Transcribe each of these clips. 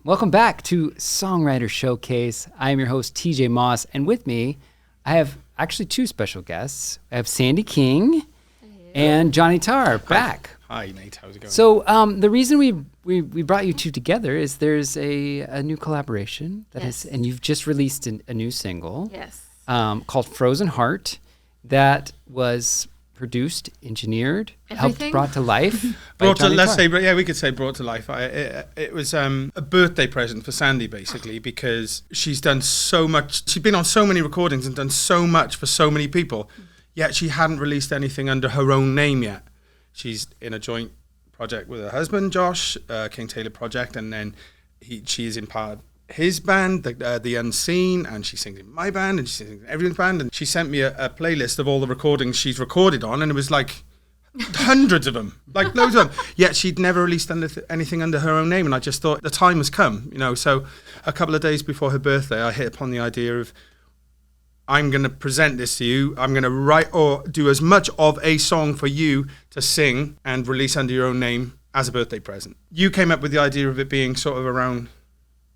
Welcome back to Songwriters Showcase. I am your host, TJ Moss, and with me, I have actually two special guests. I have Sandi King and Jonny Tarr back. Hi, mate. How's it going? So the reason we brought you two together is there's a new collaboration that has, and you've just released a new single. Yes. Called Frozen Heart that was produced, engineered, helped brought to life. Brought to life. It was a birthday present for Sandi, basically, because she's done so much. She's been on so many recordings and done so much for so many people, yet she hadn't released anything under her own name yet. She's in a joint project with her husband, Josh, King Taylor Project, and then she is in part of his band, the Unseen, and she sings in my band, and she sings in everyone's band. And she sent me a playlist of all the recordings she's recorded on, and it was like hundreds of them, like loads of them. Yet she'd never released anything under her own name, and I just thought the time has come, you know. So a couple of days before her birthday, I hit upon the idea of, I'm going to present this to you. I'm going to write or do as much of a song for you to sing and release under your own name as a birthday present. You came up with the idea of it being sort of around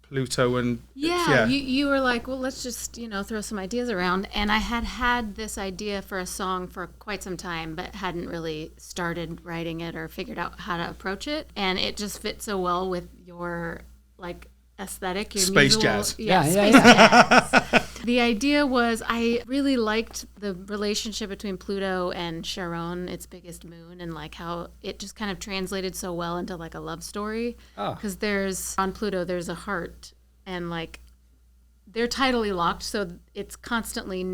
Pluto and you were like, well, let's just throw some ideas around, and I had this idea for a song for quite some time, but hadn't really started writing it or figured out how to approach it, and it just fit so well with your aesthetic, your space musical, jazz. Jazz. The idea was, I really liked the relationship between Pluto and Charon, its biggest moon, and how it just kind of translated so well into a love story. Because on Pluto there's a heart, and they're tidally locked, so it's constantly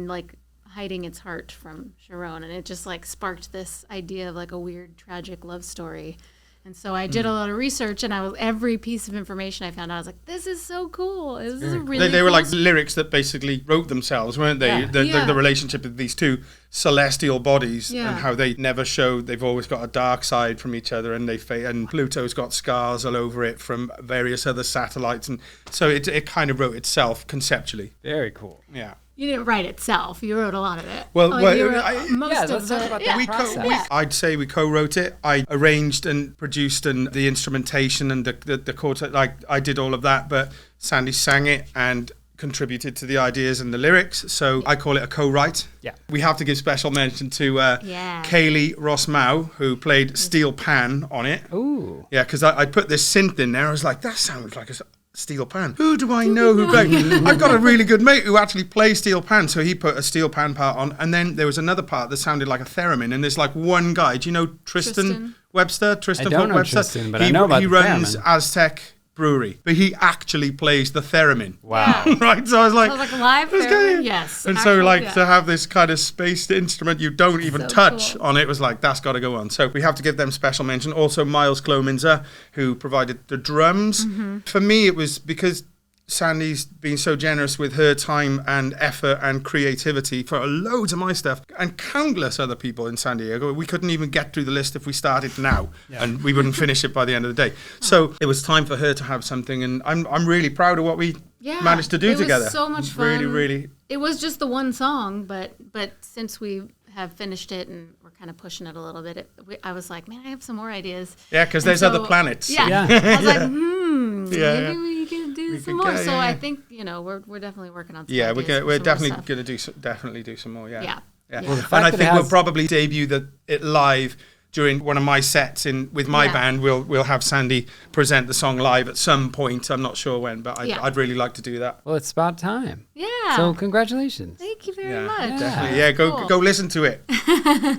hiding its heart from Charon, and it just sparked this idea of a weird tragic love story. And so I did a lot of research, and every piece of information I found out, I was like, this is so cool. This is really They were cool. lyrics that basically wrote themselves, weren't they? The relationship of these two celestial bodies and how they never show, they've always got a dark side from each other, and and Pluto's got scars all over it from various other satellites. And so it kind of wrote itself conceptually. Very cool. Yeah. You didn't write it itself. You wrote a lot of it. Let's talk about that process. I'd say we co-wrote it. I arranged and produced the instrumentation and the chords. I did all of that, but Sandi sang it and contributed to the ideas and the lyrics. So I call it a co-write. Yeah. We have to give special mention to Kaylee Ross-Mao, who played steel pan on it. Ooh. Yeah, because I put this synth in there. I was like, that sounds like a steel pan. Who do I know who plays? I've got a really good mate who actually plays steel pan, so he put a steel pan part on, and then there was another part that sounded like a theremin, and there's one guy. Do you know Tristan Webster? I don't know Tristan, but I know about the theremin. He runs Aztec Brewery, but he actually plays the theremin. Wow. Right? So I was like, live theremin? Yes. And so to have this kind of spaced instrument you don't even touch on it was that's got to go on. So we have to give them special mention. Also Miles Klominzer, who provided the drums. Mm-hmm. For me, it was because Sandi's been so generous with her time and effort and creativity for loads of my stuff, and countless other people in San Diego. We couldn't even get through the list if we started now, and we wouldn't finish it by the end of the day. So it was time for her to have something, and I'm really proud of what we managed to do together. It was so much fun. Really, really. It was just the one song, but since we have finised it and we're kind of pushing it a little bit, I was like, man, I have some more ideas. Yeah, because there's other planets. Yeah. I was like, maybe we can do some more. So I think we're definitely working on some ideas. We're definitely going to definitely do some more. Yeah. Well, and I think we'll probably debut it live during one of my sets with my band. We'll have Sandi present the song live at some point. I'm not sure when, but I'd really like to do that. Well, it's about time. Yeah. So congratulations. Thank you very much. Definitely. Yeah, go listen to it.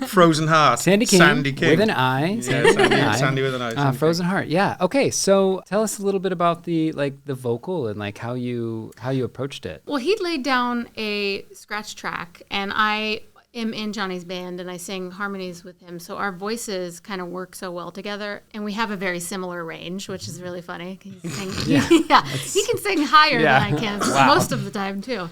Frozen Heart. Sandi King with an I. Yeah, Sandi with an I. Frozen Heart. Yeah. Okay. So tell us a little bit about the vocal and how you approached it. Well, he laid down a scratch track, and I am in Jonny's band, and I sing harmonies with him, so our voices kind of work so well together, and we have a very similar range, which is really funny. He can sing higher than I can most of the time too.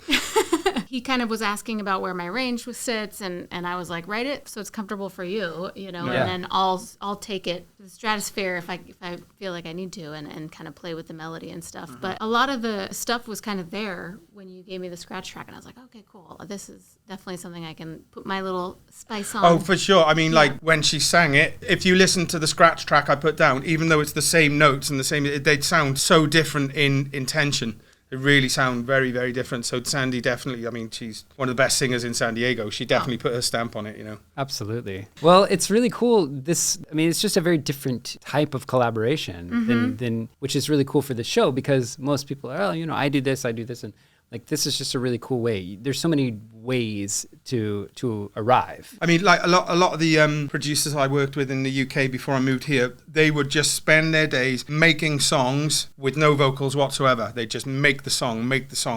he kind of was asking about where my range sits, and I was like, write it so it's comfortable for you, Yeah. and then I'll take it to the stratosphere if I feel like I need to, and kind of play with the melody and stuff. But a lot of the stuff was kind of there when you gave me the scratch track, and I was like, okay, cool. This is definitely something I can put my little spice on. Oh, for sure. I mean, like when she sang it, if you listen to the scratch track I put down, even though it's the same notes and the same, they'd sound so different in intention. They really sound very, very different. So Sandi definitely, I mean, she's one of the best singers in San Diego. She definitely put her stamp on it, Absolutely. Well, it's really cool. It's just a very different type of collaboration than which is really cool for the show, because most people are, I do this, and like, this is just a really cool way. There's so many ways to arrive. I mean, like a lot of the producers I worked with in the UK before I moved here, they would just spend their days making songs with no vocals whatsoever. They'd just make the song,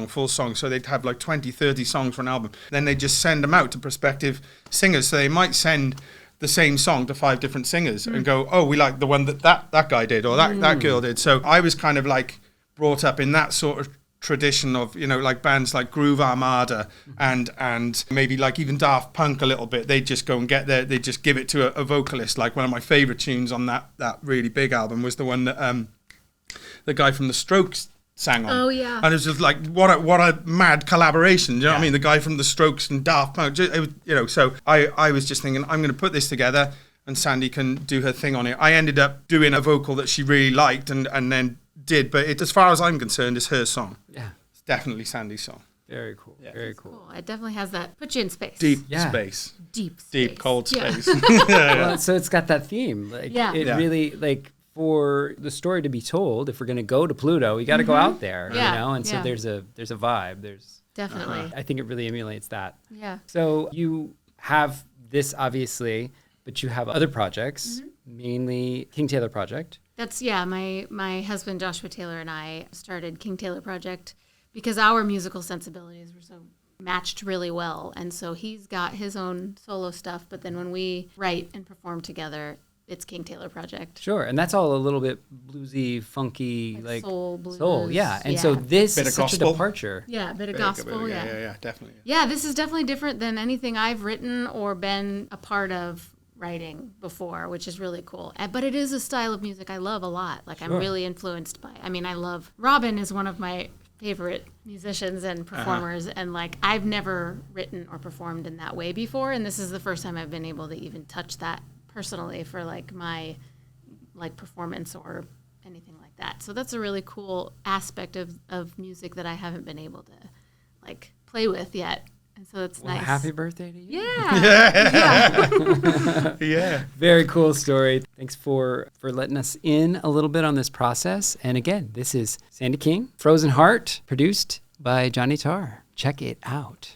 full song. So they'd have like 20, 30 songs for an album. Then they'd just send them out to prospective singers. So they might send the same song to 5 different singers and go, oh, we like the one that guy did, or that girl did. So I was kind of like brought up in that sort of tradition of, like bands like Groove Armada and maybe like even Daft Punk a little bit. They'd just go and they just give it to a vocalist. Like one of my favorite tunes on that really big album was the one that the guy from the Strokes sang on. Oh yeah. And it was just like, what a mad collaboration. Do you know what I mean? The guy from the Strokes and Daft Punk. So I was just thinking, I'm going to put this together and Sandi can do her thing on it. I ended up doing a vocal that she really liked and then did, but as far as I'm concerned, it's her song. Yeah. It's definitely Sandi's song. Very cool. Yeah. Very cool. It definitely has that, put you in space. Deep Yeah. space. Deep space. Deep, cold Yeah. space. Well, so it's got that theme. Like, it really, like, for the story to be told, if we're going to go to Pluto, you got to go out there, And so there's a vibe. Definitely. I think it really emulates that. Yeah. So you have this, obviously, but you have other projects, mainly King Taylor Project. That's, my husband Joshua Taylor and I started King Taylor Project because our musical sensibilities were so matched really well. And so he's got his own solo stuff, but then when we write and perform together, it's King Taylor Project. Sure, and that's all a little bit bluesy, funky, like soul, blues. Soul, yeah. And so this Bit is of such a gospel. departure. Yeah, a bit of gospel, Yeah, definitely. Yeah, this is definitely different than anything I've written or been a part of writing before, which is really cool. But it is a style of music I love a lot. Like, I'm really influenced by. I mean, Robin is one of my favorite musicians and performers, and like, I've never written or performed in that way before, and this is the first time I've been able to even touch that personally for like my performance or anything like that. So that's a really cool aspect of music that I haven't been able to like play with yet. And so it's nice. Happy birthday to you. Yeah. Yeah. Very cool story. Thanks for letting us in a little bit on this process. And again, this is Sandi King, Frozen Heart, produced by Jonny Tarr. Check it out.